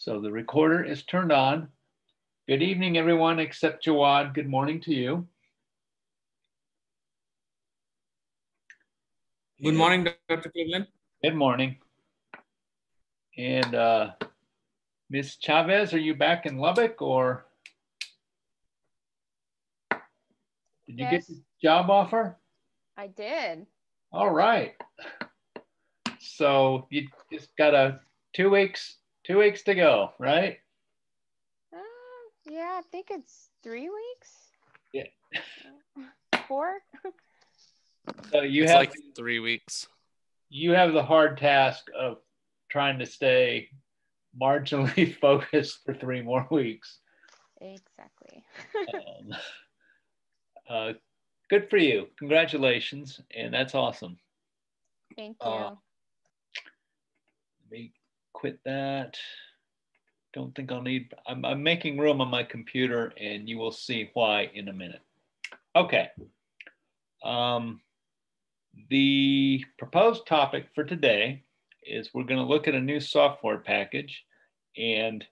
So the recorder is turned on. Good evening, everyone, except Jawad. Good morning to you. Good morning, Dr. Cleveland. Good morning. And Ms. Chavez, are you back in Lubbock, or did you get the job offer? I did. All right. So you just got 2 weeks to go, right? Yeah, I think it's 3 weeks. Yeah. 4. So it's like 3 weeks. You have the hard task of trying to stay marginally focused for 3 more weeks. Exactly. Good for you. Congratulations. And that's awesome. Thank you. Let me quit that. Don't think I'll need, I'm making room on my computer, and you will see why in a minute. Okay. The proposed topic for today is we're going to look at a new software package, and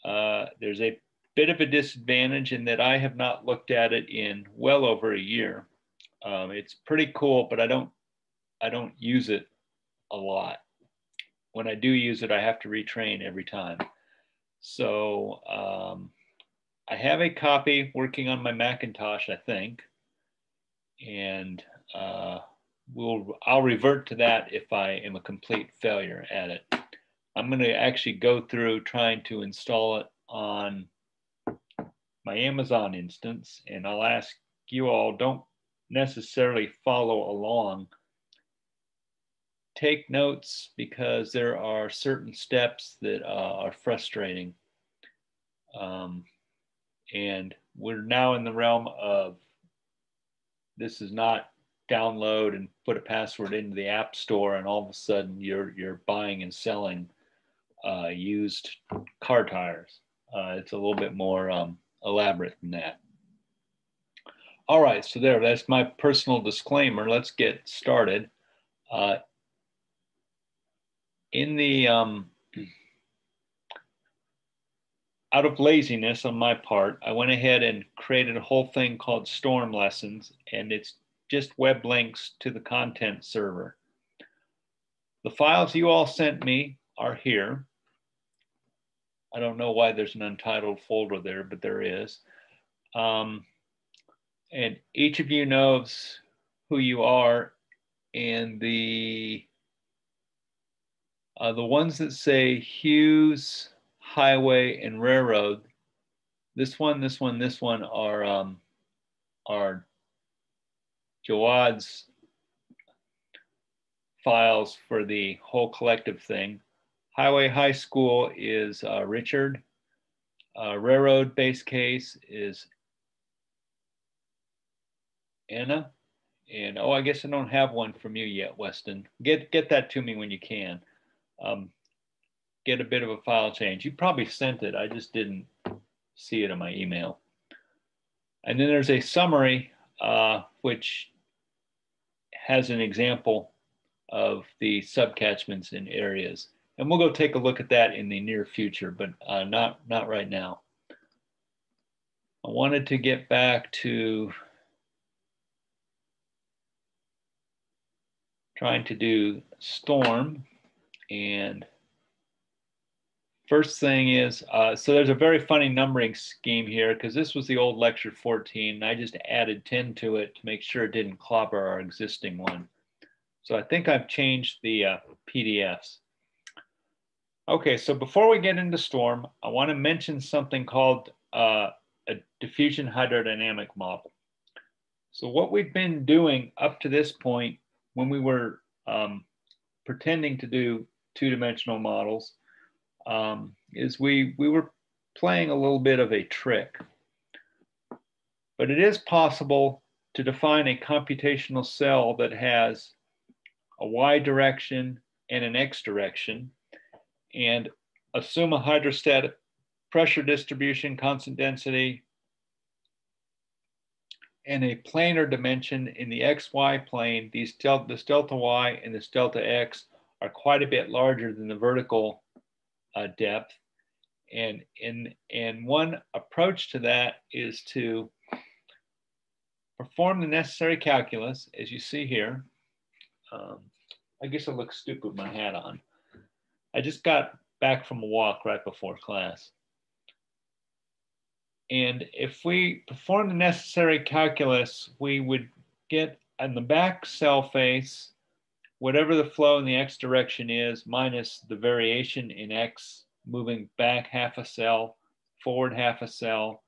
there's a bit of a disadvantage in that I have not looked at it in well over a year. It's pretty cool, but I don't use it a lot. When I do use it, I have to retrain every time. So I have a copy working on my Macintosh, I think, and I'll revert to that if I am a complete failure at it. I'm going to actually go through trying to install it on my Amazon instance, and I'll ask you all, don't necessarily follow along. Take notes, because there are certain steps that are frustrating. And we're now in the realm of, this is not download and put a password into the app store and all of a sudden you're buying and selling used car tires. It's a little bit more elaborate than that. All right, so that's my personal disclaimer. Let's get started. In the out of laziness on my part, I went ahead and created a whole thing called Storm Lessons, and it's just web links to the content server. The files you all sent me are here. I don't know why there's an untitled folder there, but there is. And each of you knows who you are, and the ones that say Hughes, Highway, and Railroad, this one are Jawad's files for the whole collective thing. Highway High School is Richard. Railroad base case is Anna. And I guess I don't have one from you yet, Weston. Get that to me when you can. Get a bit of a file change. You probably sent it. I just didn't see it in my email. And then there's a summary, which has an example of the subcatchments in areas. And we'll go take a look at that in the near future, but not right now. I wanted to get back to trying to do Storm. And first thing is, so there's a very funny numbering scheme here, because this was the old lecture 14, and I just added 10 to it to make sure it didn't clobber our existing one. So I think I've changed the PDFs. Okay, so before we get into Storm, I want to mention something called a diffusion hydrodynamic model. So what we've been doing up to this point, when we were pretending to do two-dimensional models, is we were playing a little bit of a trick. But it is possible to define a computational cell that has a y direction and an x direction, and assume a hydrostatic pressure distribution, constant density, and a planar dimension in the xy plane. This delta y and this delta x are quite a bit larger than the vertical depth. And one approach to that is to perform the necessary calculus, as you see here. I guess I look stupid with my hat on. I just got back from a walk right before class. And if we perform the necessary calculus, we would get on the back cell face, whatever the flow in the x direction is, minus the variation in x, moving back half a cell, forward half a cell,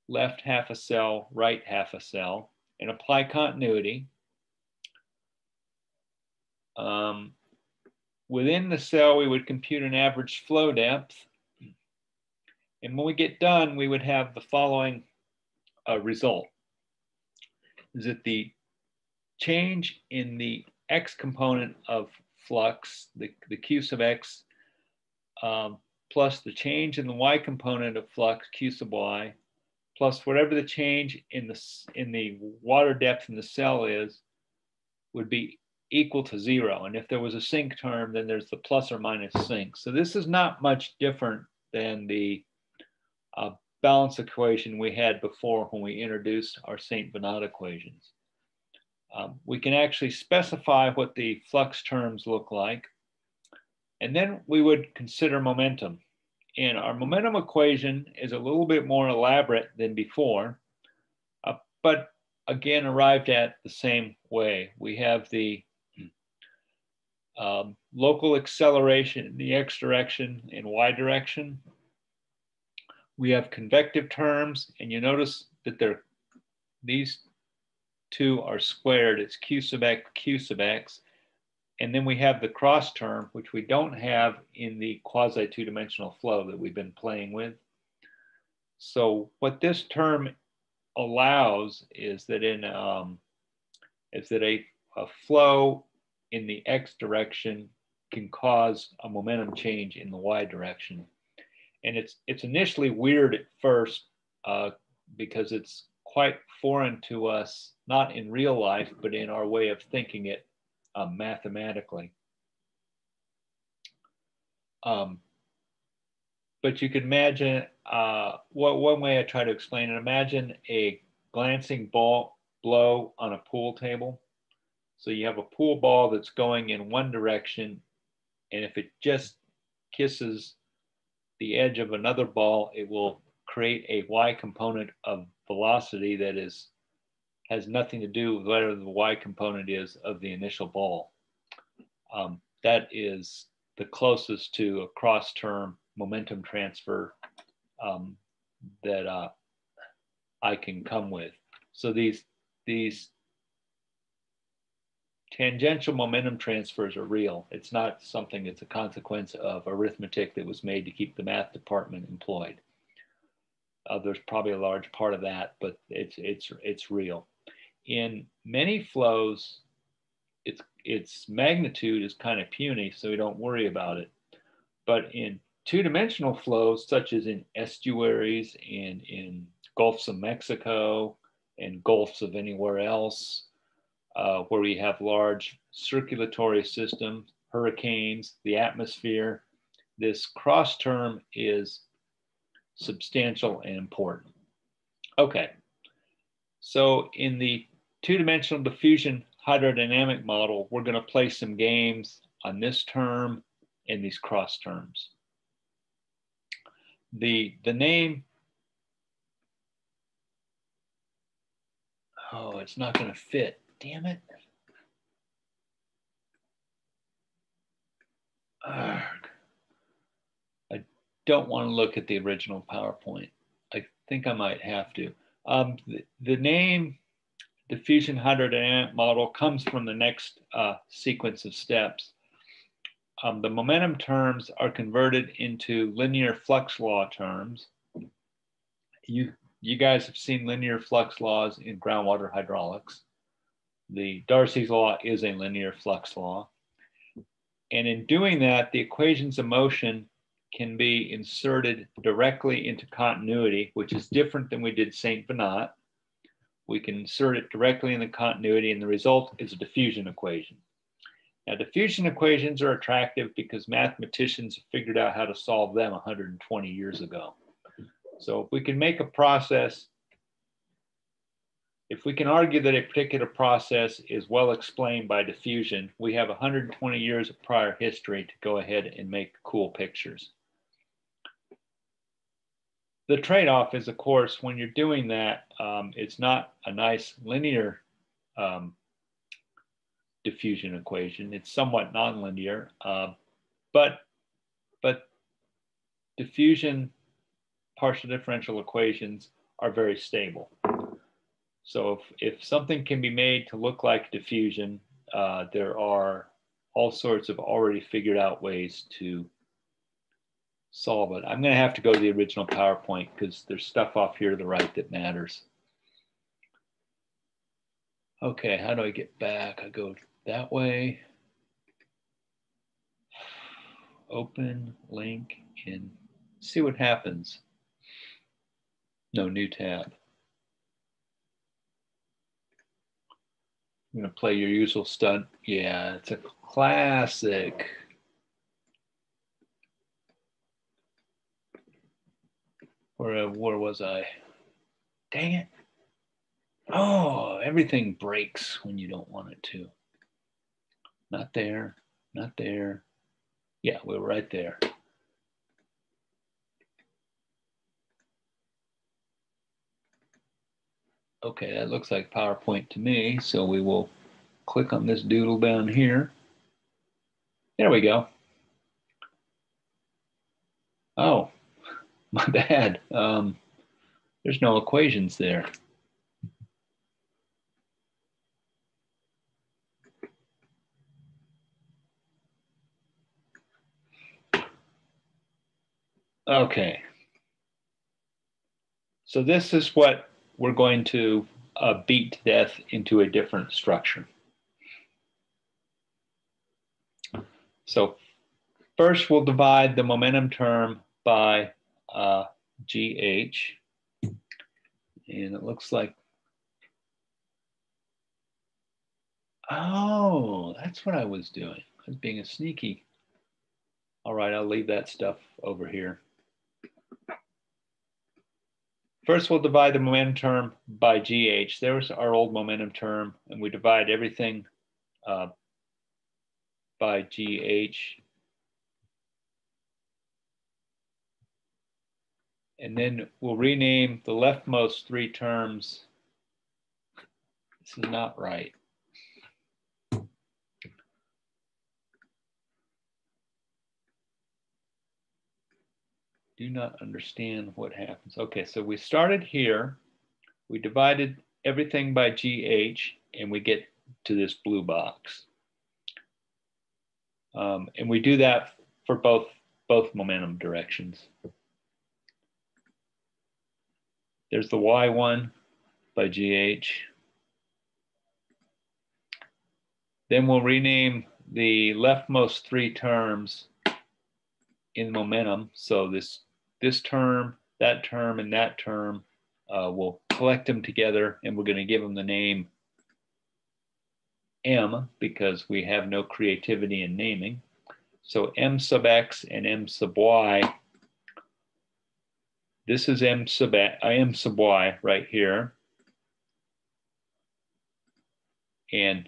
left half a cell, right half a cell, and apply continuity. Within the cell, we would compute an average flow depth. And when we get done, we would have the following result. Is that the change in the x component of flux, the q sub x, plus the change in the y component of flux, q sub y, plus whatever the change in the water depth in the cell is, would be equal to 0. And if there was a sink term, then there's the plus or minus sink. So this is not much different than the balance equation we had before when we introduced our St. Bernard equations. We can actually specify what the flux terms look like, and then we would consider momentum. And our momentum equation is a little bit more elaborate than before, but again arrived at the same way. We have the local acceleration in the x direction and y direction. We have convective terms, and you notice that these two are squared. It's q sub x, q sub x. And then we have the cross term, which we don't have in the quasi two-dimensional flow that we've been playing with. So what this term allows is that a flow in the x direction can cause a momentum change in the y direction. And it's initially weird at first because it's quite foreign to us, not in real life, but in our way of thinking it mathematically. But you could imagine, one way I try to explain it, imagine a glancing blow on a pool table. So you have a pool ball that's going in one direction, and if it just kisses the edge of another ball, it will create a y component of velocity that has nothing to do with whatever the y component is of the initial ball. That is the closest to a cross-term momentum transfer that I can come with. So these tangential momentum transfers are real. It's not something that's a consequence of arithmetic that was made to keep the math department employed. There's probably a large part of that, but it's real. In many flows, its magnitude is kind of puny, so we don't worry about it. But in two-dimensional flows, such as in estuaries and in Gulfs of Mexico and Gulfs of anywhere else, where we have large circulatory systems, hurricanes, the atmosphere, this cross term is substantial and important. Okay, so in the two-dimensional diffusion hydrodynamic model, we're going to play some games on this term and these cross terms. The name, oh, it's not going to fit. Damn it. Arg. I don't want to look at the original PowerPoint. I think I might have to. The name diffusion hydrodynamic model comes from the next sequence of steps. The momentum terms are converted into linear flux law terms. You guys have seen linear flux laws in groundwater hydraulics. The Darcy's law is a linear flux law. And in doing that, the equations of motion can be inserted directly into continuity, which is different than we did St. Bernard. We can insert it directly in the continuity, and the result is a diffusion equation. Now, diffusion equations are attractive because mathematicians have figured out how to solve them 120 years ago. So if we can make a process, if we can argue that a particular process is well explained by diffusion, we have 120 years of prior history to go ahead and make cool pictures. The trade-off is, of course, when you're doing that, it's not a nice linear diffusion equation. It's somewhat nonlinear, but diffusion partial differential equations are very stable. So if something can be made to look like diffusion, there are all sorts of already figured out ways to solve it. I'm going to have to go to the original PowerPoint because there's stuff off here to the right that matters. Okay, how do I get back? I go that way. Open, link, and see what happens. No, new tab. I'm going to play your usual stunt. Yeah, it's a classic. Where was I? Dang it. Oh, everything breaks when you don't want it to. Not there, not there. Yeah, we're right there. Okay, that looks like PowerPoint to me. So we will click on this doodle down here. There we go. Oh, my bad. There's no equations there. Okay. So this is what we're going to beat to death into a different structure. So first we'll divide the momentum term by GH. And it looks like, oh, that's what I was doing. I was being a sneaky. All right, I'll leave that stuff over here. First, we'll divide the momentum term by GH. There's our old momentum term, and we divide everything by GH. And then we'll rename the leftmost three terms. This is not right. Do not understand what happens. Okay, so we started here. We divided everything by GH, and we get to this blue box. And we do that for both momentum directions. There's the Y1 by GH. Then we'll rename the leftmost three terms in momentum. So this term, and that term, we'll collect them together, and we're going to give them the name M because we have no creativity in naming. So M sub X and M sub Y. This is M sub Y right here. And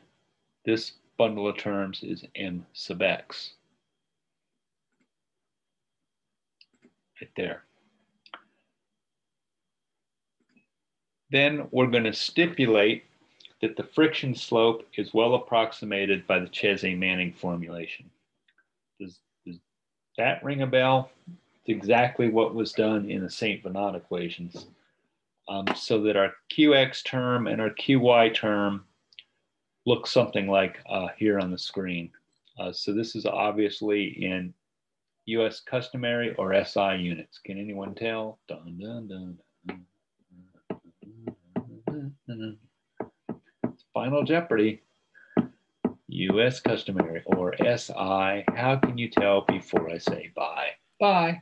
this bundle of terms is M sub X. Right there. Then we're going to stipulate that the friction slope is well approximated by the Chese-Manning formulation. Does that ring a bell? It's exactly what was done in the St. Venant equations. So that our QX term and our QY term look something like here on the screen. So this is obviously in US customary or SI units. Can anyone tell? Dun, dun, dun, dun. Final Jeopardy. US customary or SI. How can you tell before I say bye? Bye.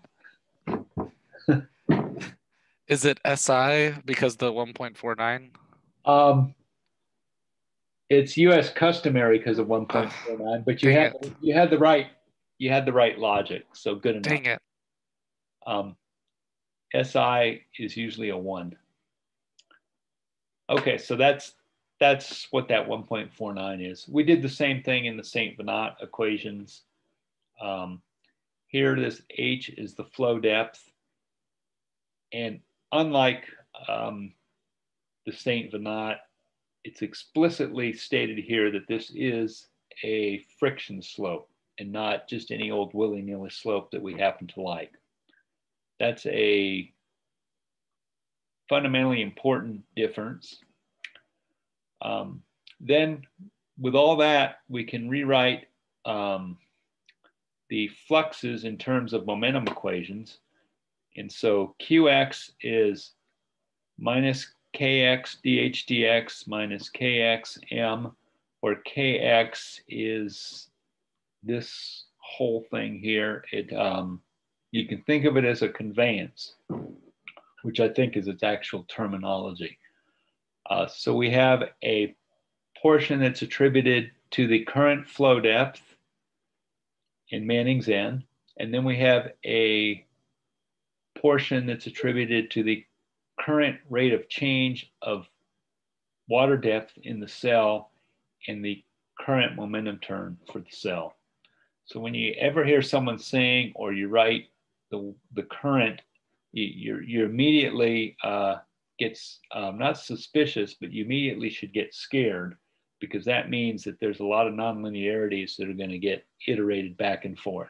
Is it SI because the 1.49? It's U.S. customary because of 1.49, but you dang had the right logic, so good enough. Dang it. SI is usually a 1. Okay, so that's what that 1.49 is. We did the same thing in the St. Venant equations. Here, this H is the flow depth. And unlike the St. Venant, it's explicitly stated here that this is a friction slope and not just any old willy-nilly slope that we happen to like. That's a fundamentally important difference. Then with all that, we can rewrite the fluxes in terms of momentum equations. And so Qx is minus Kx dH dx minus Kx m, where Kx is this whole thing here. You can think of it as a conveyance, which I think is its actual terminology. So we have a portion that's attributed to the current flow depth in Manning's N, and then we have a portion that's attributed to the current rate of change of water depth in the cell and the current momentum turn for the cell. So when you ever hear someone saying, or you write the current, you immediately gets not suspicious, but you immediately should get scared, because that means that there's a lot of nonlinearities that are going to get iterated back and forth.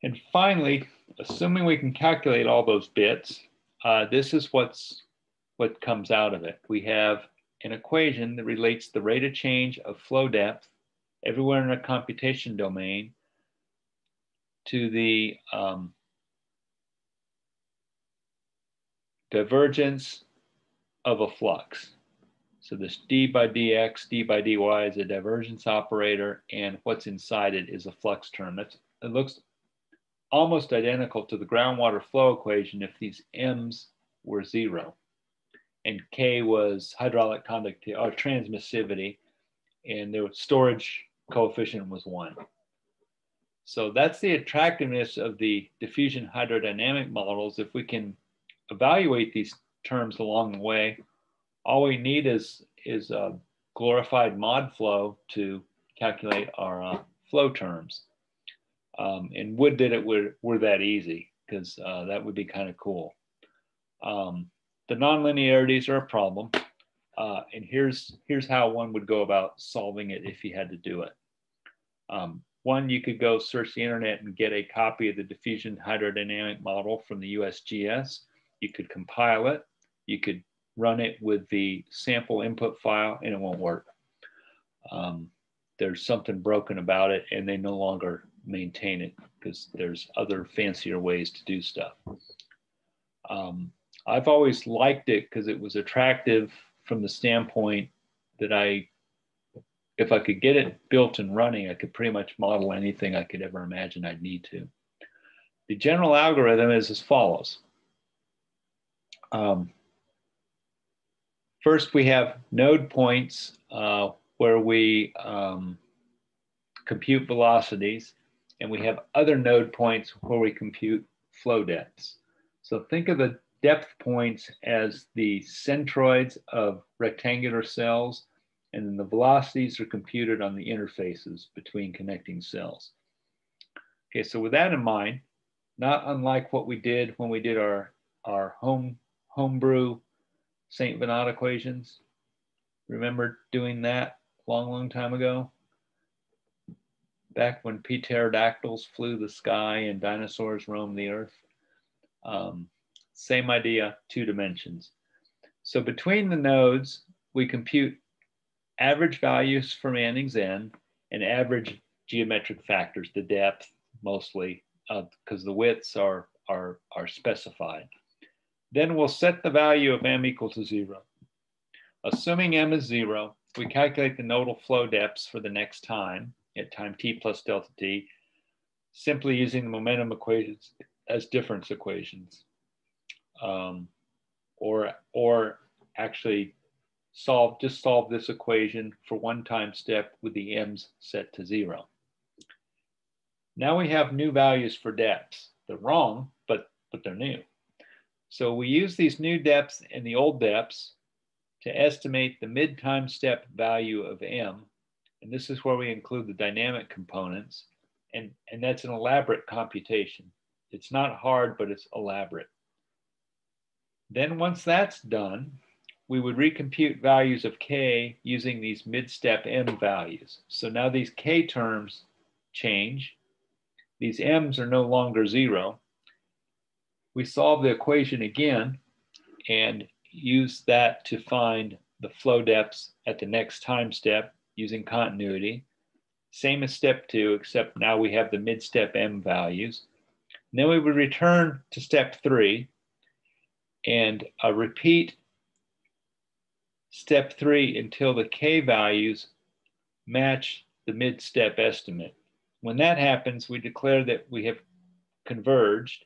And finally, assuming we can calculate all those bits, this is what comes out of it. We have an equation that relates the rate of change of flow depth everywhere in a computation domain to the divergence of a flux. So this d by dx, d by dy is a divergence operator, and what's inside it is a flux term. It looks almost identical to the groundwater flow equation if these m's were 0, and k was hydraulic conductivity or transmissivity, and the storage coefficient was 1. So that's the attractiveness of the diffusion hydrodynamic models. If we can evaluate these terms along the way, all we need is a glorified mod flow to calculate our flow terms. And would that it were that easy, because that would be kind of cool. The nonlinearities are a problem. And here's how one would go about solving it if you had to do it. One, you could go search the internet and get a copy of the diffusion hydrodynamic model from the USGS. You could compile it. You could run it with the sample input file, and it won't work. There's something broken about it, and they no longer maintain it because there's other fancier ways to do stuff. I've always liked it because it was attractive from the standpoint that if I could get it built and running, I could pretty much model anything I could ever imagine I'd need to. The general algorithm is as follows. First, we have node points where we compute velocities, and we have other node points where we compute flow depths. So think of the depth points as the centroids of rectangular cells, and then the velocities are computed on the interfaces between connecting cells. Okay, so with that in mind, not unlike what we did when we did our homebrew St. Venant equations. Remember doing that long time ago? Back when pterodactyls flew the sky and dinosaurs roamed the earth. Same idea, 2 dimensions. So between the nodes, we compute average values for Manning's N and average geometric factors, the depth mostly, because the widths are specified. Then we'll set the value of m equal to 0. Assuming m is 0, we calculate the nodal flow depths for the next time at time t plus delta t, simply using the momentum equations as difference equations. Or actually just solve this equation for one time step with the m's set to 0. Now we have new values for depths. They're wrong, but they're new. So we use these new depths and the old depths to estimate the mid-time step value of m. And this is where we include the dynamic components. And that's an elaborate computation. It's not hard, but it's elaborate. Then once that's done, we would recompute values of k using these mid-step m values. So now these k terms change. These m's are no longer 0. We solve the equation again and use that to find the flow depths at the next time step using continuity. Same as step 2, except now we have the mid-step m values. And then we would return to step 3 and repeat step 3 until the k values match the mid-step estimate. When that happens, we declare that we have converged.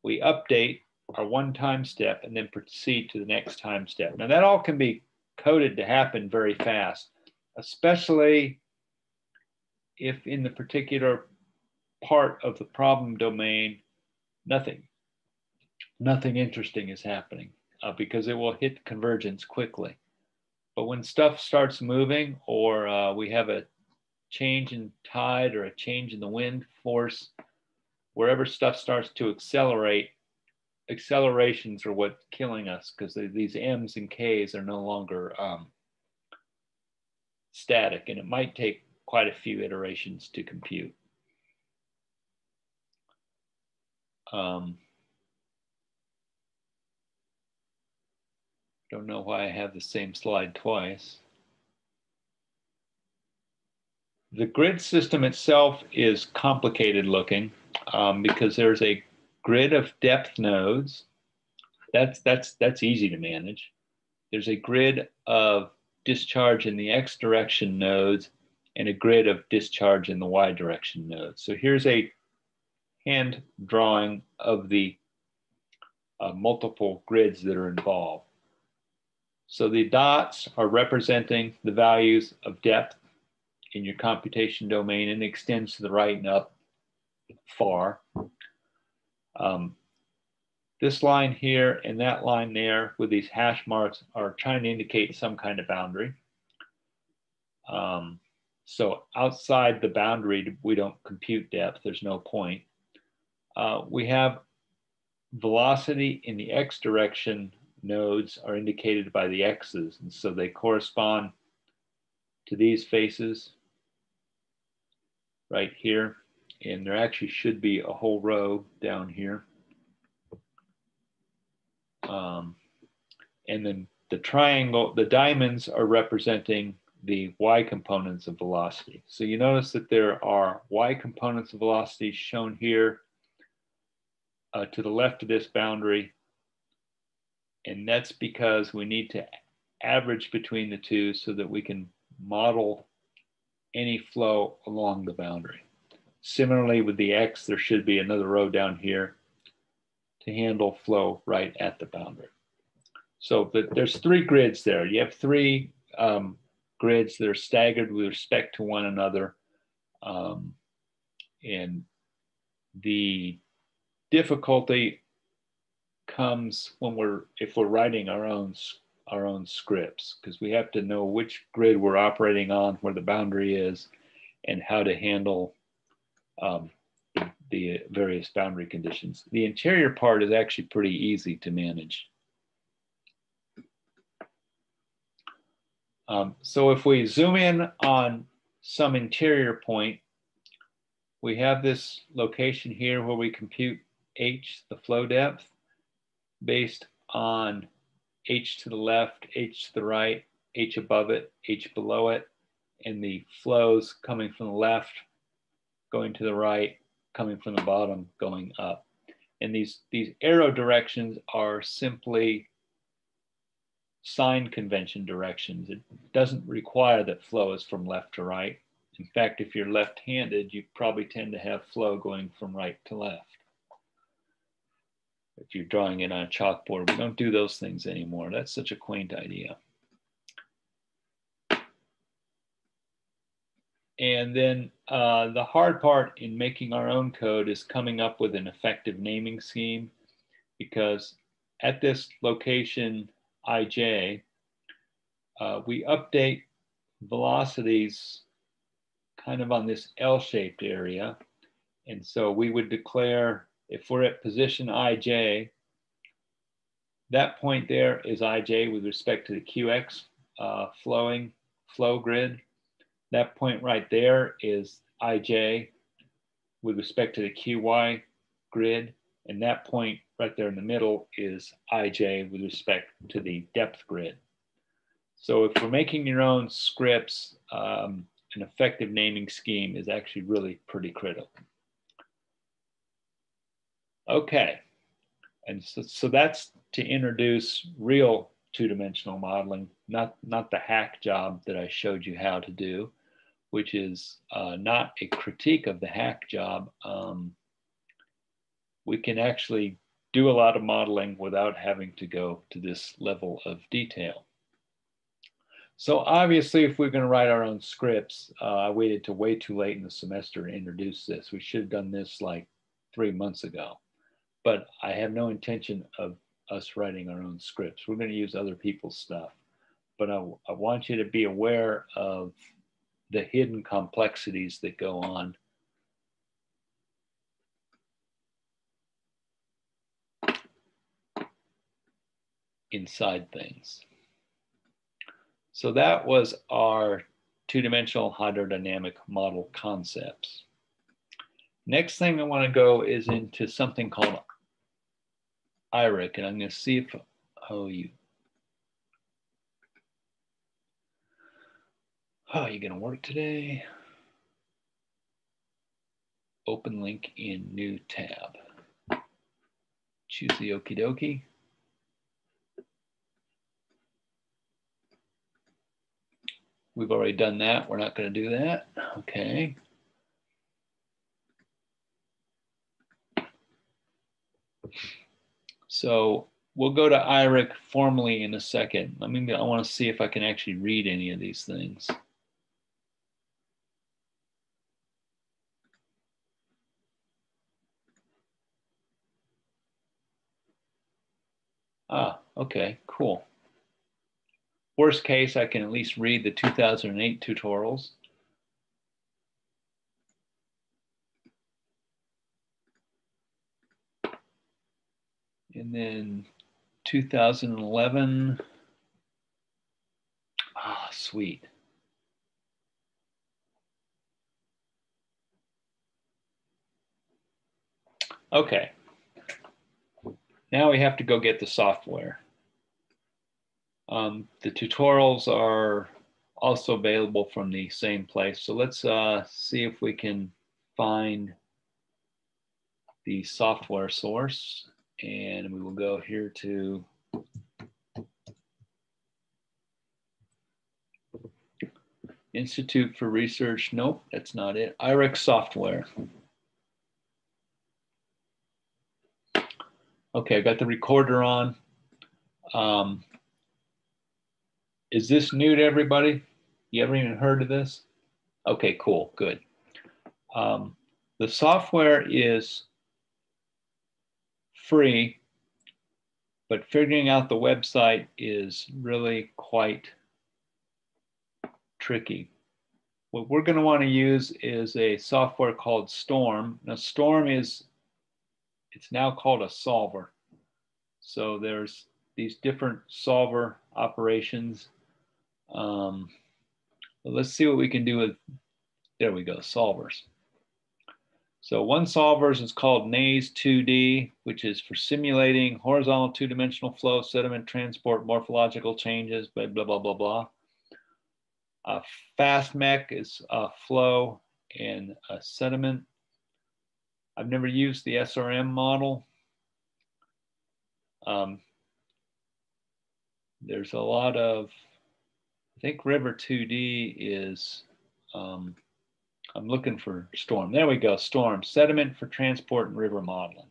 We update our one time step and then proceed to the next time step. Now that all can be coded to happen very fast, especially if in the particular part of the problem domain, nothing interesting is happening because it will hit convergence quickly. But when stuff starts moving or we have a change in tide or a change in the wind force, wherever stuff starts to accelerate, accelerations are what's killing us because these m's and k's are no longer static, and it might take quite a few iterations to compute. Don't know why I have the same slide twice. The grid system itself is complicated looking because there's a grid of depth nodes. That's easy to manage. There's a grid of discharge in the x direction nodes and a grid of discharge in the y direction nodes. So here's a hand drawing of the multiple grids that are involved. So the dots are representing the values of depth in your computation domain, and it extends to the right and up far. This line here and that line there with these hash marks are trying to indicate some kind of boundary. So outside the boundary, we don't compute depth. There's no point. We have velocity in the x direction nodes are indicated by the x's, and so they correspond to these faces right here, and there actually should be a whole row down here. And then the triangle, the diamonds are representing the y components of velocity. So you notice that there are y components of velocity shown here to the left of this boundary. And that's because we need to average between the two so that we can model any flow along the boundary. Similarly with the x, there should be another row down here to handle flow right at the boundary. So there's 3 grids there. You have 3 grids that are staggered with respect to one another. And the difficulty comes when if we're writing our own scripts, because we have to know which grid we're operating on, where the boundary is, and how to handle the various boundary conditions. The interior part is actually pretty easy to manage. So if we zoom in on some interior point, we have this location here where we compute h, the flow depth, based on h to the left, h to the right, h above it, h below it, and the flows coming from the left, going to the right, coming from the bottom, going up. And these arrow directions are simply sign convention directions. It doesn't require that flow is from left to right. In fact, if you're left-handed, you probably tend to have flow going from right to left. if you're drawing it on a chalkboard. We don't do those things anymore. That's such a quaint idea. And then the hard part in making our own code is coming up with an effective naming scheme, because at this location, ij, we update velocities kind of on this L-shaped area. And so we would declare, if we're at position ij, that point there is ij with respect to the qx flow grid. That point right there is ij with respect to the qy grid. And that point right there in the middle is ij with respect to the depth grid. So if we're making your own scripts, an effective naming scheme is actually really pretty critical. Okay, and so that's to introduce real two-dimensional modeling, not the hack job that I showed you how to do, which is not a critique of the hack job. We can actually do a lot of modeling without having to go to this level of detail. So obviously, if we're going to write our own scripts, I waited to way too late in the semester to introduce this. We should have done this like 3 months ago. But I have no intention of us writing our own scripts. We're going to use other people's stuff. But I want you to be aware of the hidden complexities that go on inside things. So that was our two-dimensional hydrodynamic model concepts. Next thing I want to go is into something called iRIC, and I'm going to see if, you're going to work today? Open link in new tab. Choose the okie dokie. We've already done that. We're not going to do that. Okay. So we'll go to iRIC formally in a second. I want to see if I can actually read any of these things. Okay, cool. Worst case, I can at least read the 2008 tutorials. And then 2011. Sweet. Okay. Now we have to go get the software. The tutorials are also available from the same place. So let's see if we can find the software source. And we will go here to Institute for Research. Nope, that's not it. iRIC software. Okay, I got the recorder on. Is this new to everybody? You ever even heard of this? Okay, cool, good. The software is free, but figuring out the website is really quite tricky. What we're going to want to use is a software called Storm. Now, Storm it's now called a solver. So there's these different solver operations. Let's see what we can do with, there we go, solvers. So one solvers is called NAIS 2D, which is for simulating horizontal two-dimensional flow, sediment transport, morphological changes, blah, blah, blah, blah, blah. FastMech is flow and sediment. I've never used the SRM model. There's a lot of, I think River 2D is, I'm looking for Storm. There we go, Storm, sediment for transport and river modeling.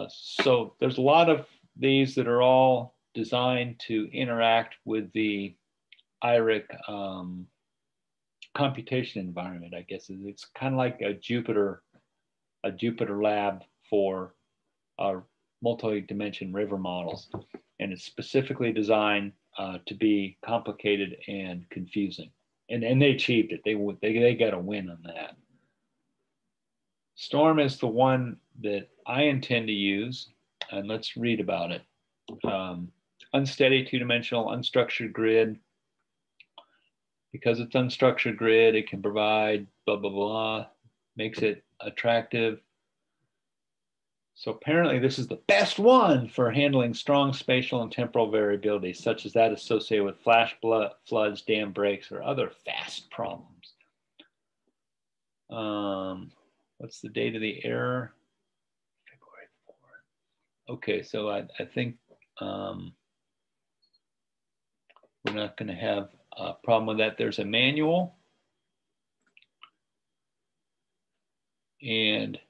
So there's a lot of these that are all designed to interact with the iRIC computation environment, I guess. It's kind of like a Jupyter lab for multi-dimension river models. And it's specifically designed to be complicated and confusing. And they achieved it. They got a win on that. Storm is the one that I intend to use, and let's read about it. Unsteady two-dimensional unstructured grid. Because it's unstructured grid, it can provide blah, blah, blah, makes it attractive. So apparently this is the best one for handling strong spatial and temporal variability, such as that associated with flash floods, dam breaks, or other fast problems. What's the date of the error? February 4th. Okay, so I think we're not going to have a problem with that. There's a manual. And if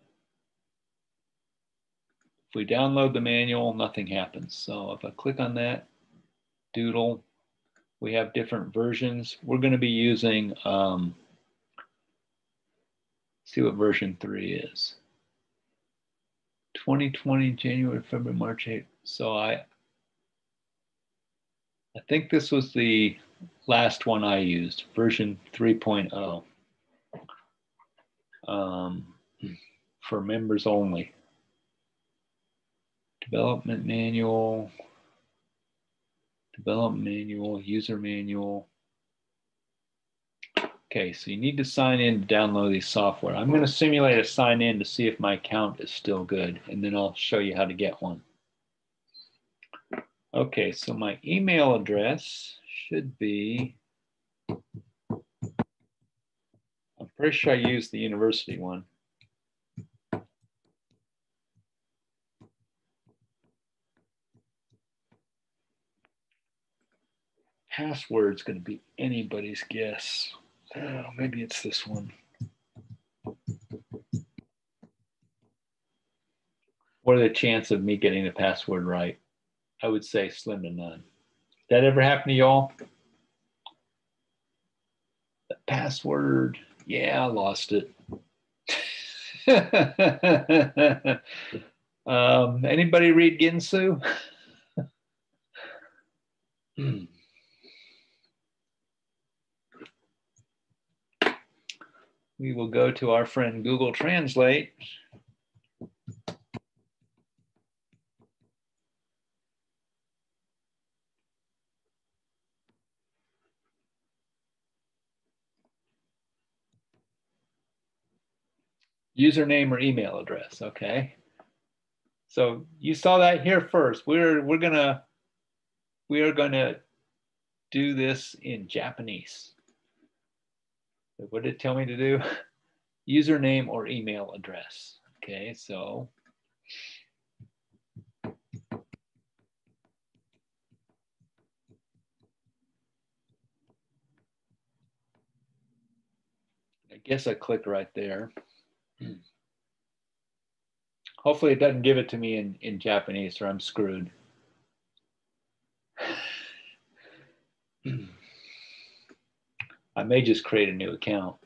we download the manual, nothing happens. So if I click on that doodle, we have different versions. We're going to be using, see what version 3 is. 2020, January, February, March, April. So I think this was the last one I used, version 3.0, for members only. Development manual, user manual. Okay, so you need to sign in to download these software. I'm going to simulate a sign in to see if my account is still good, and then I'll show you how to get one. Okay, so my email address should be, I'm pretty sure I used the university one. Password's going to be anybody's guess. Oh, maybe it's this one. What are the chances of me getting the password right? I would say slim to none. That ever happen to y'all? The password, yeah, I lost it. Anybody read Ginsu? We will go to our friend Google Translate. Username or email address, okay. So you saw that here first. We are gonna do this in Japanese. What did it tell me to do? Username or email address. Okay, so I guess I click right there. Hopefully it doesn't give it to me in Japanese or I'm screwed. I may just create a new account.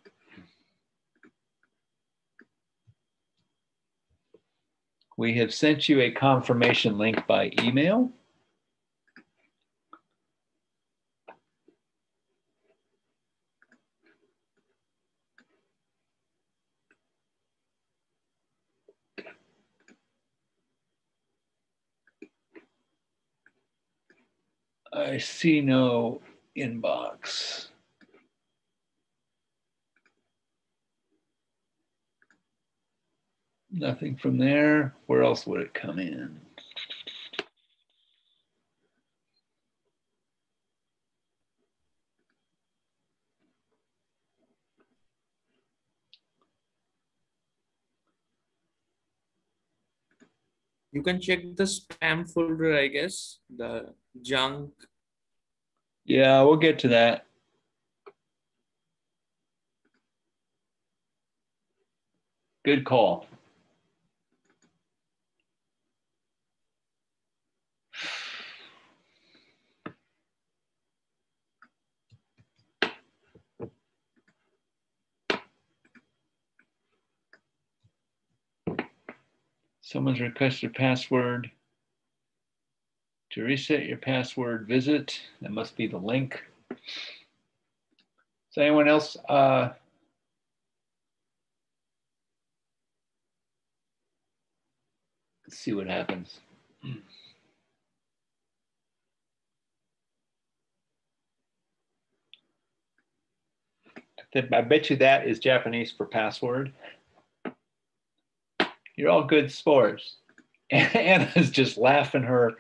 We have sent you a confirmation link by email. I see no inbox. Nothing from there. Where else would it come in? You can check the spam folder, I guess, the junk. Yeah, we'll get to that. Good call. Someone's requested a password. To reset your password, visit. That must be the link. Is anyone else? Let's see what happens. I bet you that is Japanese for password. You're all good sports. Anna's just laughing her.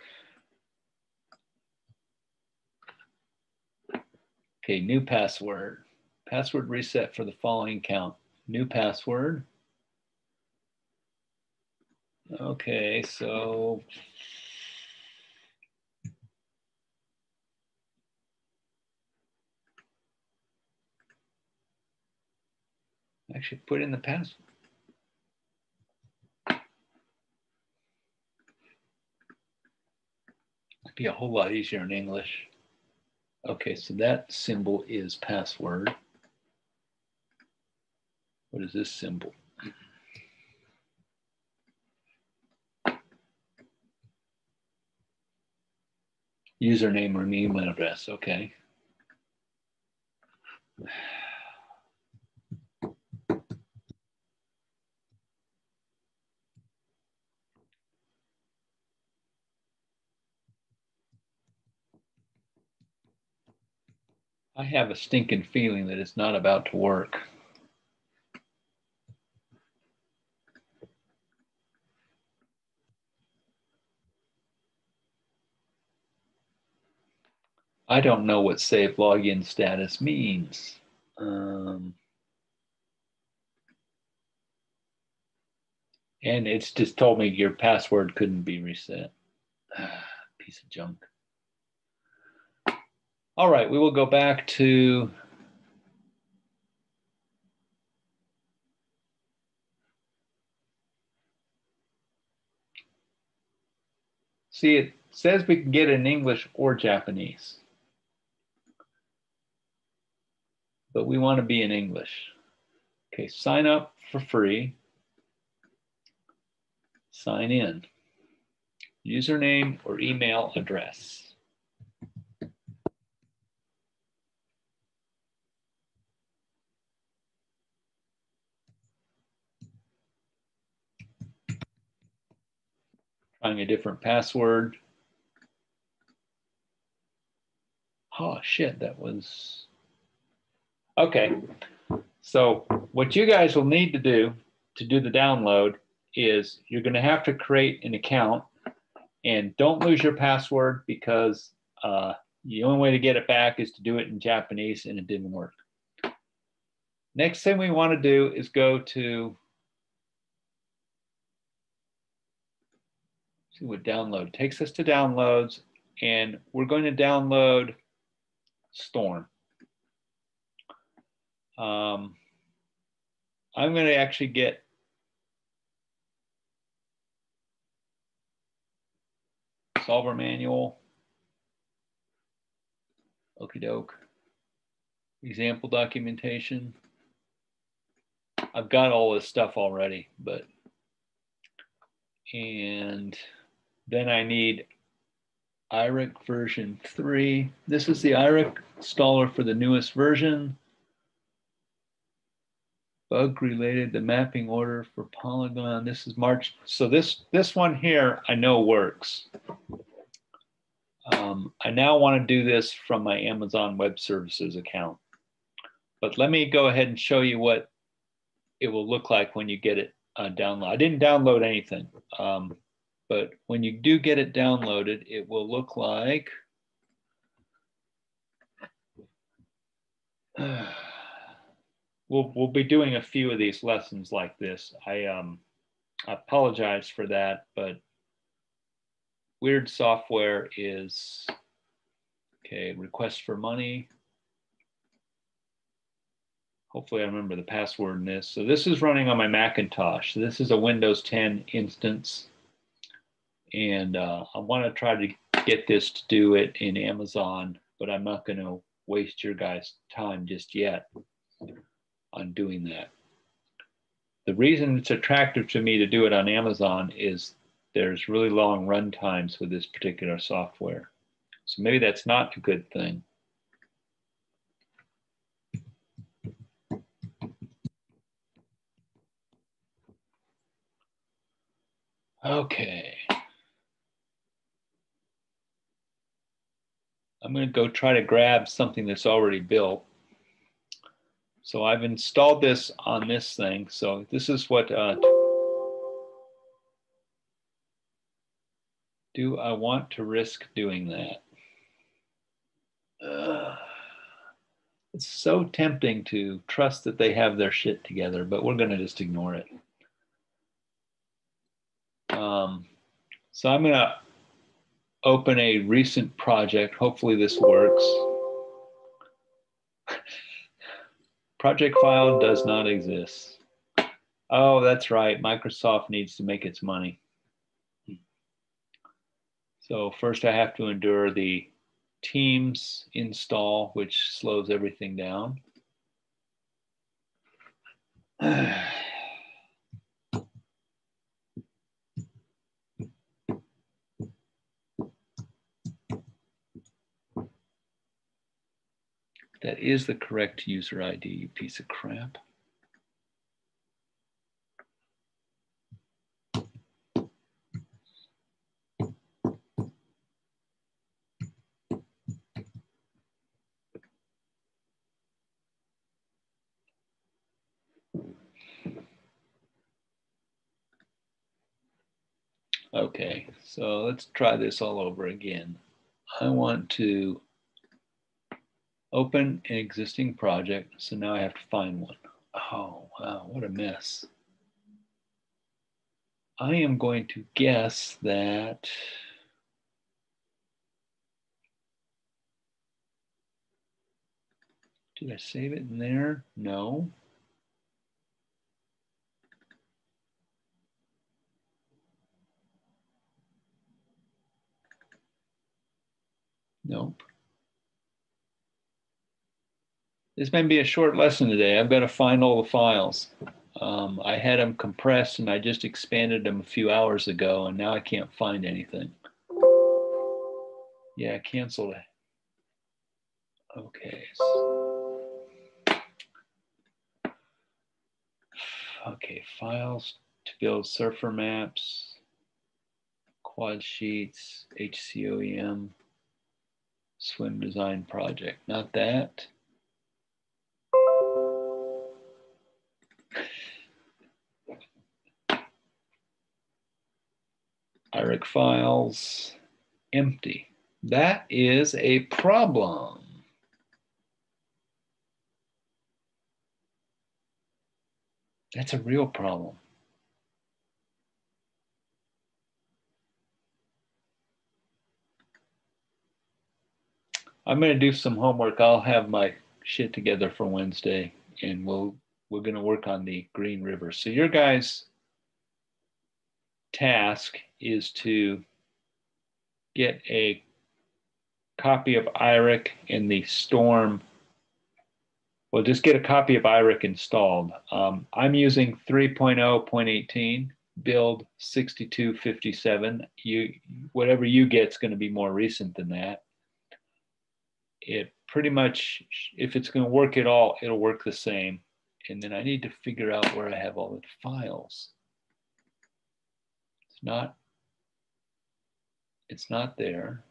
Okay, new password. Password reset for the following account. New password. Okay, so actually put in the password. It'd be a whole lot easier in English. Okay, so that symbol is password. What is this symbol? Username or email address, okay. I have a stinking feeling that it's not about to work. I don't know what save login status means. And it's just told me your password couldn't be reset. Piece of junk. All right, we will go back to see, it says we can get it in English or Japanese, but we want to be in English. Okay, sign up for free. Sign in. Username or email address. Trying a different password. Oh shit, that was okay. So what you guys will need to do the download is you're going to have to create an account, and don't lose your password because the only way to get it back is to do it in Japanese, and it didn't work. Next thing we want to do is go to see what download takes us to downloads, and we're going to download Storm. I'm going to actually get solver manual. Okie doke. Example documentation. I've got all this stuff already, and then I need iRIC version 3. This is the iRIC installer for the newest version. Bug related, the mapping order for Polygon. This is March. So this one here, I know works. I now want to do this from my Amazon Web Services account. But let me go ahead and show you what it will look like when you get it downloaded. I didn't download anything, but when you do get it downloaded, it will look like we'll be doing a few of these lessons like this. I apologize for that, but weird software is okay. Request for money. Hopefully I remember the password in this. So this is running on my Macintosh. So this is a Windows 10 instance. And I want to try to get this to do it in Amazon, but I'm not going to waste your guys' time just yet on doing that. The reason it's attractive to me to do it on Amazon is there's really long run times with this particular software. So maybe that's not a good thing. Okay. I'm going to go try to grab something that's already built. So I've installed this on this thing. So this is what, do I want to risk doing that? It's so tempting to trust that they have their shit together, but we're going to just ignore it. So I'm going to open a recent project. Hopefully this works. Project file does not exist. Oh, that's right. Microsoft needs to make its money. So first I have to endure the Teams install, which slows everything down. That is the correct user ID, you piece of crap. Okay, so let's try this all over again. I want to open an existing project, so now I have to find one. Oh, wow, what a mess. I am going to guess that did I save it in there? No. Nope. This may be a short lesson today. I've got to find all the files. I had them compressed and I just expanded them a few hours ago and now I can't find anything. Yeah, cancel it. Okay. Okay, files to build surfer maps, quad sheets, HCOEM, swim design project. Not that. iRIC files, empty. That is a problem. That's a real problem. I'm going to do some homework. I'll have my shit together for Wednesday, and we're going to work on the Green River. So your guys' task is to get a copy of iRIC in the Storm. Well, just get a copy of iRIC installed. I'm using 3.0.18, build 6257. Whatever you get is going to be more recent than that. It pretty much, if it's going to work at all, it'll work the same. And then I need to figure out where I have all the files. It's not there.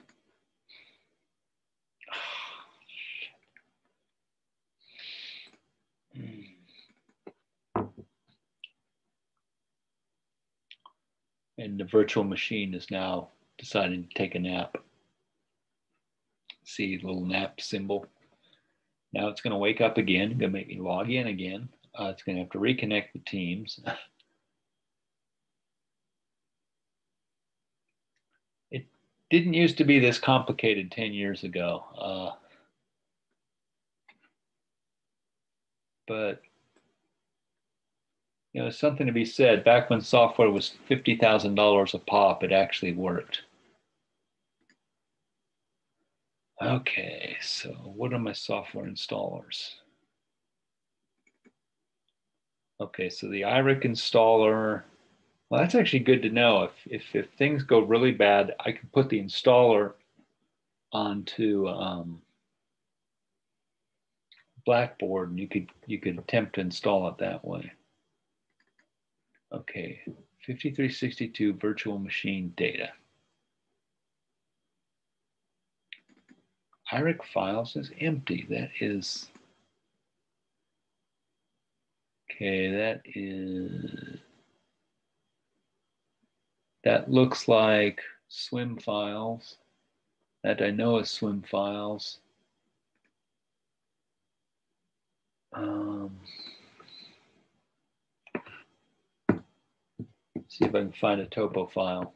And the virtual machine is now deciding to take a nap. See the little nap symbol. Now it's going to wake up again, going to make me log in again. It's going to have to reconnect the Teams. It didn't used to be this complicated 10 years ago. But you know, there's something to be said. Back when software was $50,000 a pop, it actually worked. Okay, so what are my software installers? Okay, so the iRIC installer, well, that's actually good to know. If things go really bad, I can put the installer onto Blackboard, and you could attempt to install it that way. Okay, 5362 virtual machine data. iRIC files is empty. That is, okay, that looks like swim files. That I know is swim files. See if I can find a topo file.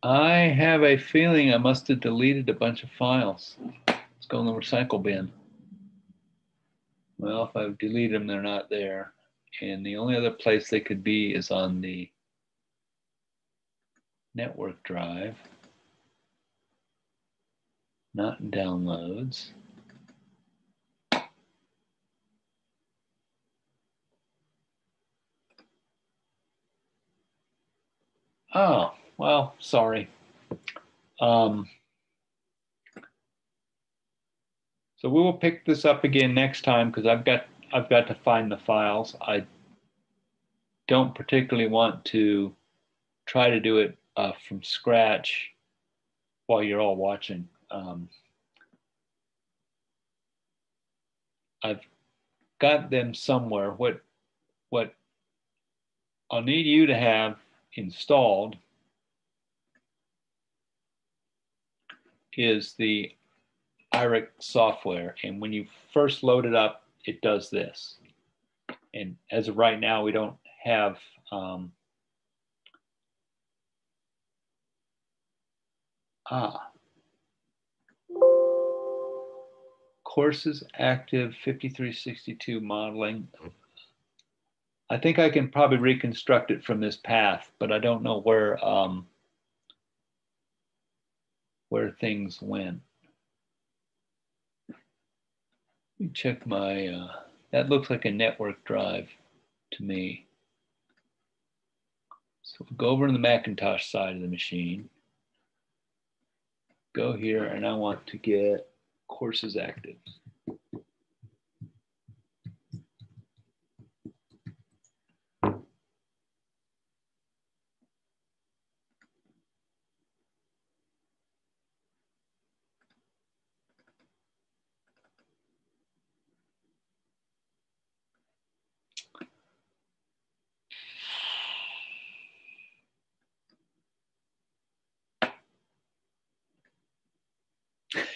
I have a feeling I must have deleted a bunch of files. Let's go in the recycle bin. Well, if I've deleted them, they're not there. And the only other place they could be is on the network drive, not in downloads. Oh, well, sorry. So we will pick this up again next time because I've got to find the files. I don't particularly want to try to do it from scratch while you're all watching. I've got them somewhere. What I'll need you to have installed is the iRIC software. And when you first load it up, it does this. And as of right now, we don't have courses active 5362 modeling. I think I can probably reconstruct it from this path, but I don't know where things went. Let me check my, that looks like a network drive to me. So we'll go over to the Macintosh side of the machine. Go here, and I want to get courses active.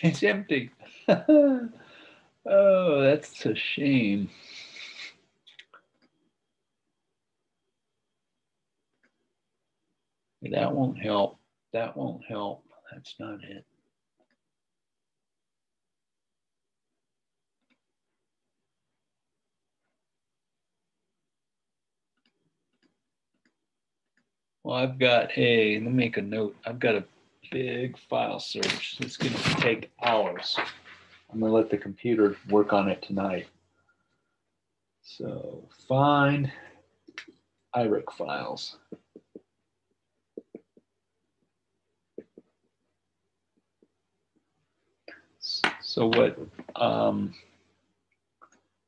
It's empty. Oh, that's a shame. That won't help. That won't help. That's not it. Well, I've got a, let me make a note. I've got a big file search. It's going to take hours. I'm going to let the computer work on it tonight. So find iRIC files. So what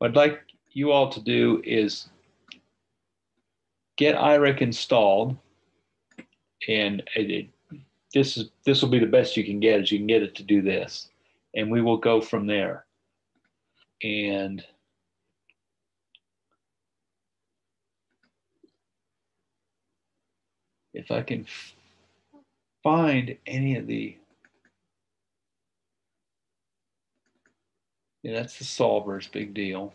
I'd like you all to do is get iRIC installed, and this will be the best you can get, is you can get it to do this, and we will go from there. And if I can find any of the, yeah, that's the solvers, big deal.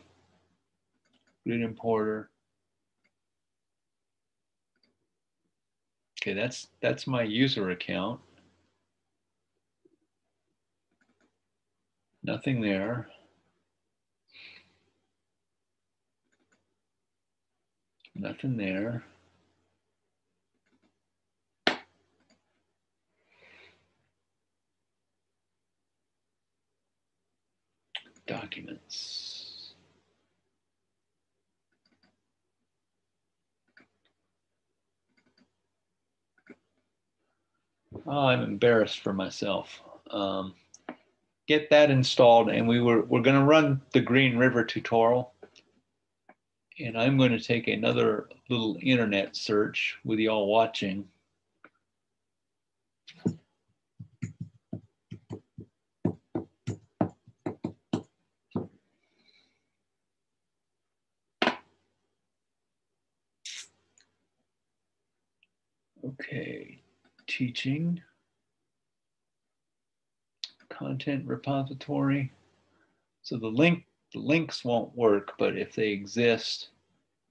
Grid importer. Okay, that's my user account. Nothing there. Nothing there. documents. Oh, I'm embarrassed for myself. Get that installed, and we're going to run the Green River tutorial. And I'm going to take another little internet search with y'all watching. Okay, teaching, content repository. So the links won't work, but if they exist,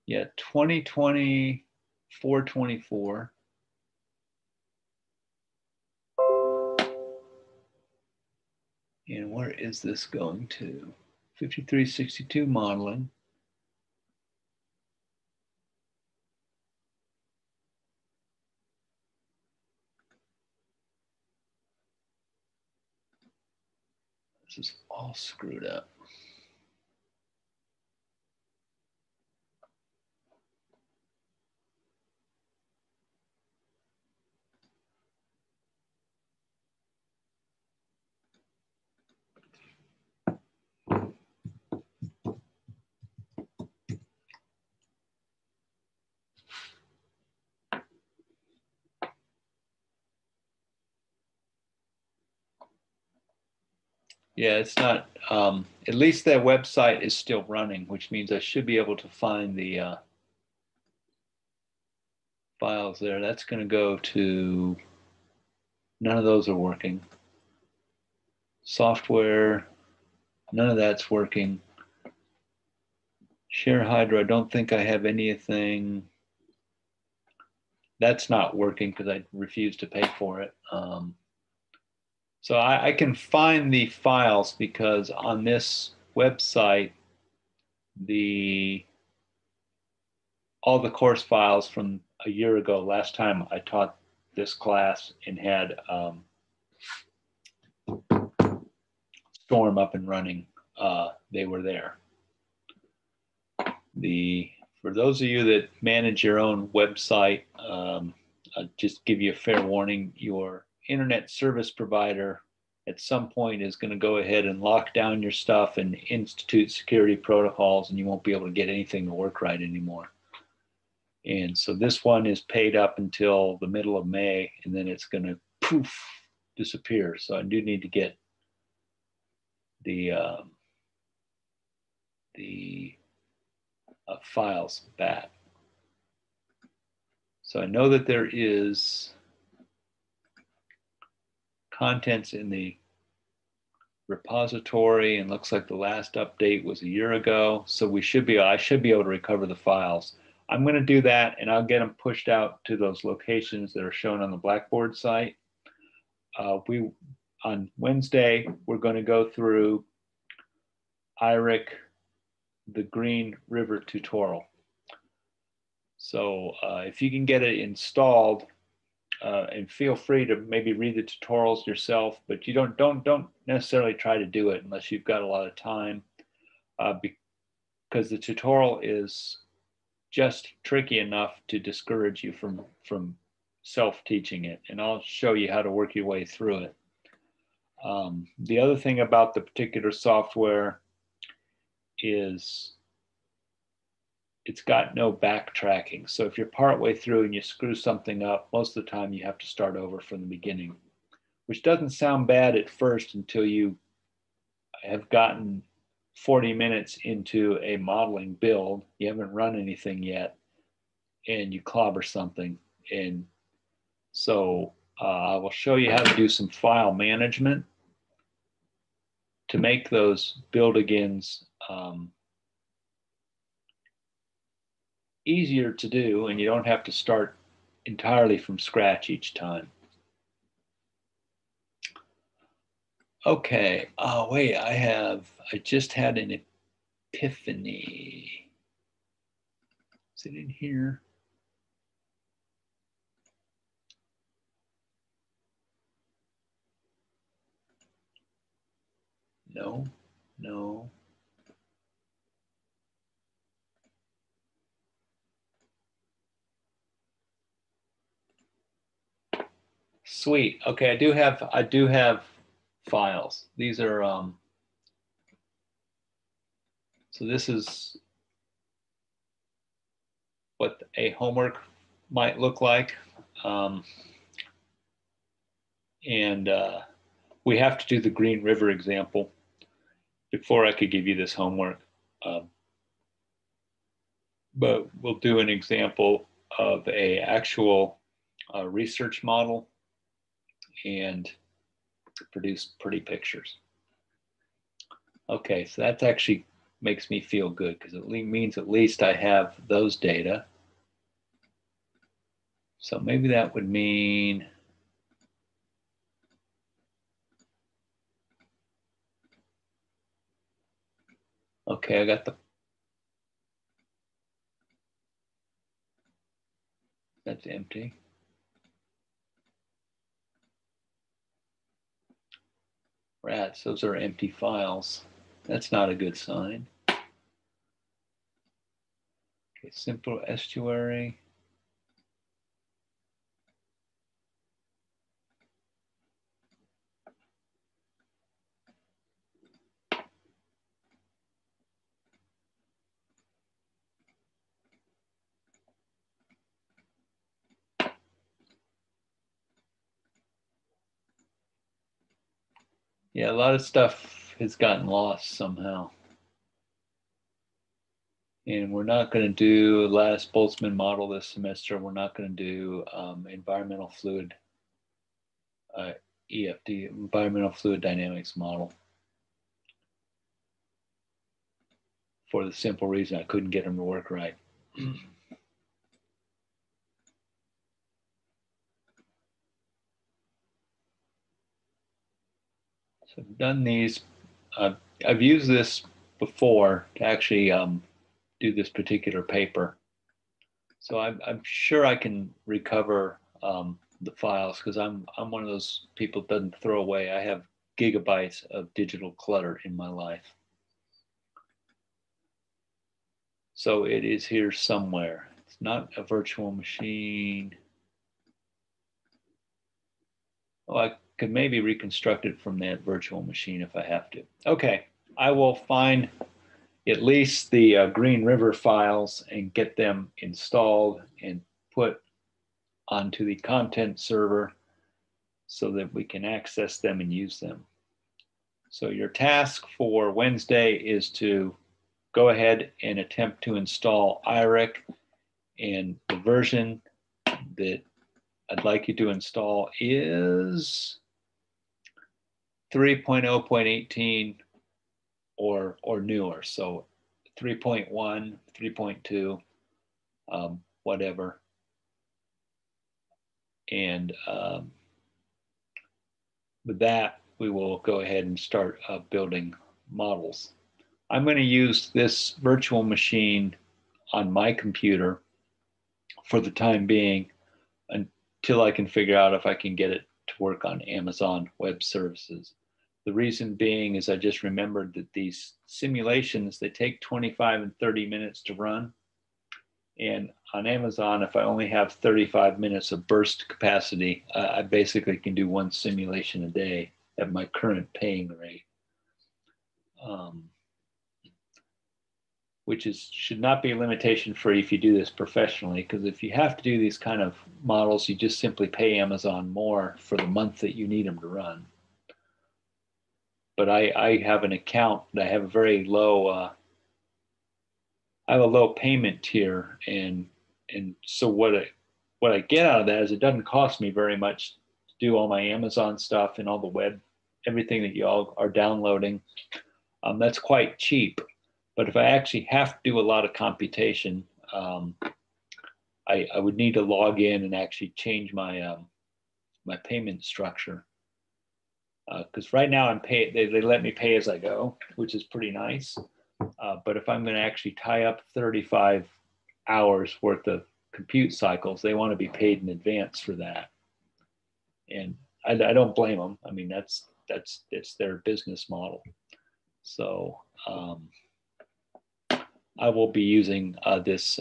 yeah, 2020, 424. And where is this going to? 5362 modeling. This is all screwed up. Yeah, it's not, at least that website is still running, which means I should be able to find the files there. That's going to go to, none of those are working. Software, none of that's working. Share Hydro, I don't think I have anything. That's not working because I refuse to pay for it. So I can find the files because on this website, all the course files from a year ago, last time I taught this class and had Storm up and running, they were there. For those of you that manage your own website, I'll just give you a fair warning, your internet service provider at some point is going to go ahead and lock down your stuff and institute security protocols, and you won't be able to get anything to work right anymore. And so this one is paid up until the middle of May, and then it's going to poof, disappear. So I do need to get the files back. So I know that there is contents in the repository, and looks like the last update was a year ago. So I should be able to recover the files. I'm going to do that, and I'll get them pushed out to those locations that are shown on the Blackboard site. On Wednesday, we're going to go through iRIC, the Green River tutorial. So if you can get it installed, and feel free to maybe read the tutorials yourself, but you don't necessarily try to do it unless you've got a lot of time, because the tutorial is just tricky enough to discourage you from self-teaching it, and I'll show you how to work your way through it. The other thing about the particular software is it's got no backtracking. So if you're partway through and you screw something up, most of the time you have to start over from the beginning, which doesn't sound bad at first until you have gotten 40 minutes into a modeling build, you haven't run anything yet, and you clobber something. And so I will show you how to do some file management to make those build agains easier to do, and you don't have to start entirely from scratch each time. Okay, oh wait, I just had an epiphany. Is it in here? No. Sweet. Okay, I do have files. These are so this is what a homework might look like. And we have to do the Green River example before I could give you this homework. But we'll do an example of a actual research model and produce pretty pictures. Okay, so that actually makes me feel good because it means at least I have those data. So maybe that would mean okay, I got that's empty. Rats, those are empty files. That's not a good sign. Okay, simple estuary. Yeah, a lot of stuff has gotten lost somehow. And we're not going to do Lattice-Boltzmann model this semester. We're not going to do environmental fluid, EFD, environmental fluid dynamics model. For the simple reason I couldn't get them to work right. So I've done these. I've used this before to actually do this particular paper. So I'm sure I can recover the files because I'm one of those people that doesn't throw away. I have gigabytes of digital clutter in my life. So it is here somewhere. It's not a virtual machine. Oh, I could maybe reconstruct it from that virtual machine if I have to. Okay, I will find at least the Green River files and get them installed and put onto the content server so that we can access them and use them. So your task for Wednesday is to go ahead and attempt to install iRIC, and the version that I'd like you to install is 3.0.18 or newer. So 3.1, 3.2, whatever. And with that, we will go ahead and start building models. I'm going to use this virtual machine on my computer for the time being until I can figure out if I can get it to work on Amazon Web Services. The reason being is I just remembered that these simulations, they take 25 and 30 minutes to run. And on Amazon, if I only have 35 minutes of burst capacity, I basically can do one simulation a day at my current paying rate, which should not be a limitation for if you do this professionally, because if you have to do these kind of models, you just simply pay Amazon more for the month that you need them to run. But I have an account that I have a very low, I have a low payment tier, and so what I get out of that is it doesn't cost me very much to do all my Amazon stuff and all the web, everything that y'all are downloading. That's quite cheap. But if I actually have to do a lot of computation, I would need to log in and actually change my my payment structure. Because right now they let me pay as I go, which is pretty nice. But if I'm going to actually tie up 35 hours worth of compute cycles, they want to be paid in advance for that. And I don't blame them. I mean, it's their business model. So I will be using this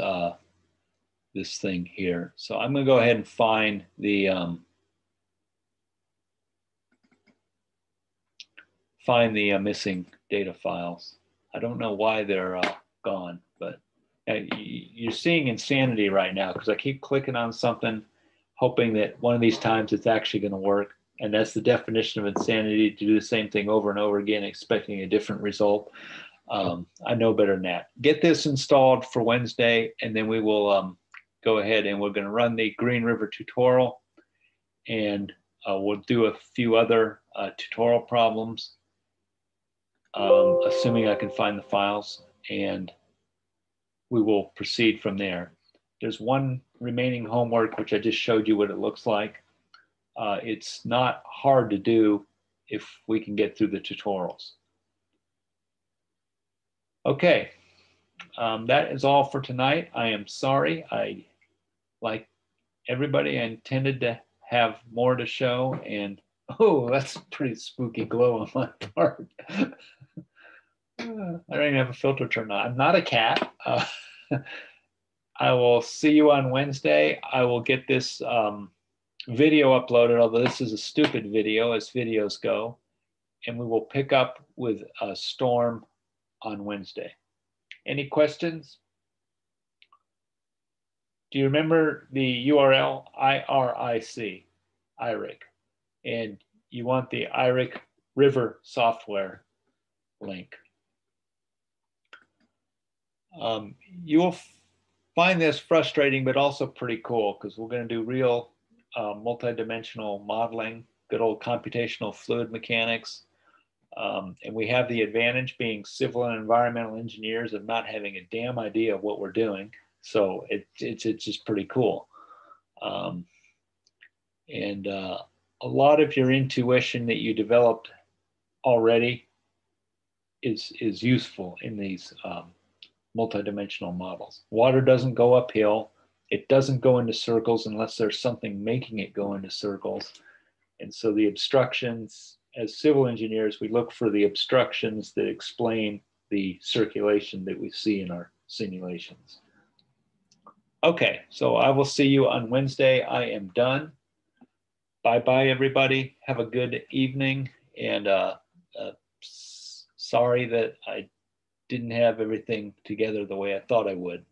thing here. So I'm going to go ahead and find the find the missing data files. I don't know why they're gone, but you're seeing insanity right now because I keep clicking on something, hoping that one of these times it's actually going to work. And that's the definition of insanity, to do the same thing over and over again, expecting a different result. I know better than that. Get this installed for Wednesday, and then we will go ahead and we're going to run the Green River tutorial, and we'll do a few other tutorial problems, assuming I can find the files, and we will proceed from there. There's one remaining homework, which I just showed you what it looks like. It's not hard to do if we can get through the tutorials. Okay, that is all for tonight. I am sorry. Like everybody, I intended to have more to show, and oh, that's a pretty spooky glow on my part. I don't even have a filter turned on. I'm not a cat. I will see you on Wednesday. I will get this video uploaded, although this is a stupid video as videos go, and we will pick up with a storm on Wednesday. Any questions? Do you remember the URL iRIC, and you want the iRIC River software link? You will find this frustrating, but also pretty cool, because we're going to do real multidimensional modeling, good old computational fluid mechanics. And we have the advantage, being civil and environmental engineers, of not having a damn idea of what we're doing. So it's just pretty cool. And a lot of your intuition that you developed already is useful in these multidimensional models. Water doesn't go uphill. It doesn't go into circles unless there's something making it go into circles. And so the obstructions, as civil engineers, we look for the obstructions that explain the circulation that we see in our simulations. Okay, so I will see you on Wednesday. I am done. Bye-bye, everybody. Have a good evening. And sorry that I didn't have everything together the way I thought I would.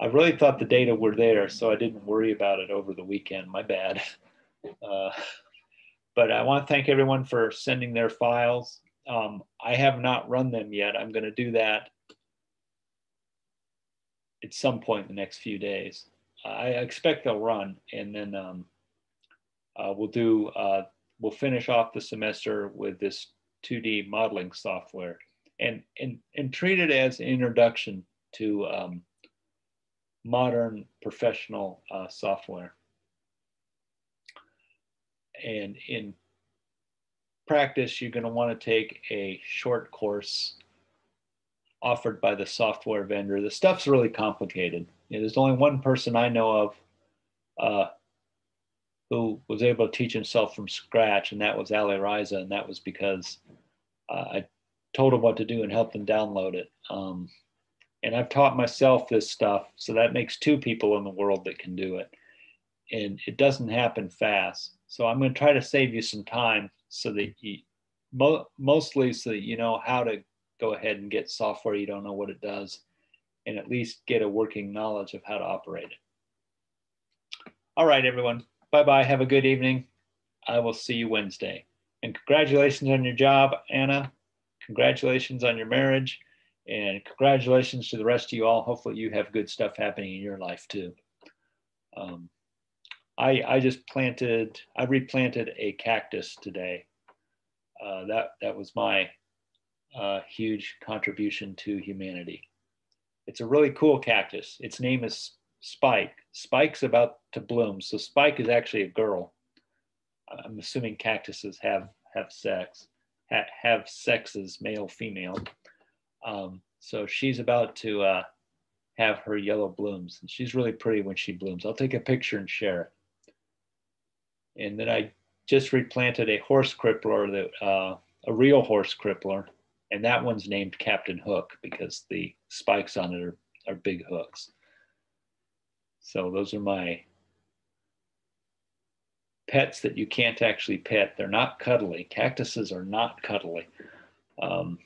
I really thought the data were there, so I didn't worry about it over the weekend. My bad. But I want to thank everyone for sending their files. I have not run them yet. I'm going to do that at some point in the next few days. I expect they'll run, and then we'll finish off the semester with this 2D modeling software, and treat it as an introduction to modern professional software. And in practice, you're going to want to take a short course offered by the software vendor. The stuff's really complicated. You know, there's only one person I know of who was able to teach himself from scratch, and that was iRIC, and that was because I told him what to do and helped him download it. And I've taught myself this stuff, so that makes two people in the world that can do it. And it doesn't happen fast. So I'm going to try to save you some time so that you, mostly so that you know how to go ahead and get software you don't know what it does, and at least get a working knowledge of how to operate it. All right, everyone. Bye-bye. Have a good evening. I will see you Wednesday. And congratulations on your job, Anna. Congratulations on your marriage. And congratulations to the rest of you all. Hopefully you have good stuff happening in your life too. I replanted a cactus today. That was my huge contribution to humanity. It's a really cool cactus. Its name is Spike. Spike's about to bloom. So Spike is actually a girl. I'm assuming cactuses have sexes, male, female. So she's about to have her yellow blooms. And she's really pretty when she blooms. I'll take a picture and share it. And then I just replanted a horse crippler, a real horse crippler, and that one's named Captain Hook because the spikes on it are big hooks. So those are my pets that you can't actually pet. They're not cuddly. Cactuses are not cuddly. And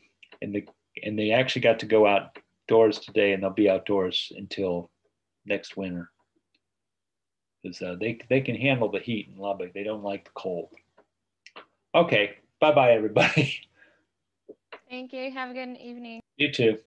they actually got to go outdoors today, and they'll be outdoors until next winter. Because they can handle the heat in Lubbock. They don't like the cold. Okay, bye-bye, everybody. Thank you. Have a good evening. You too.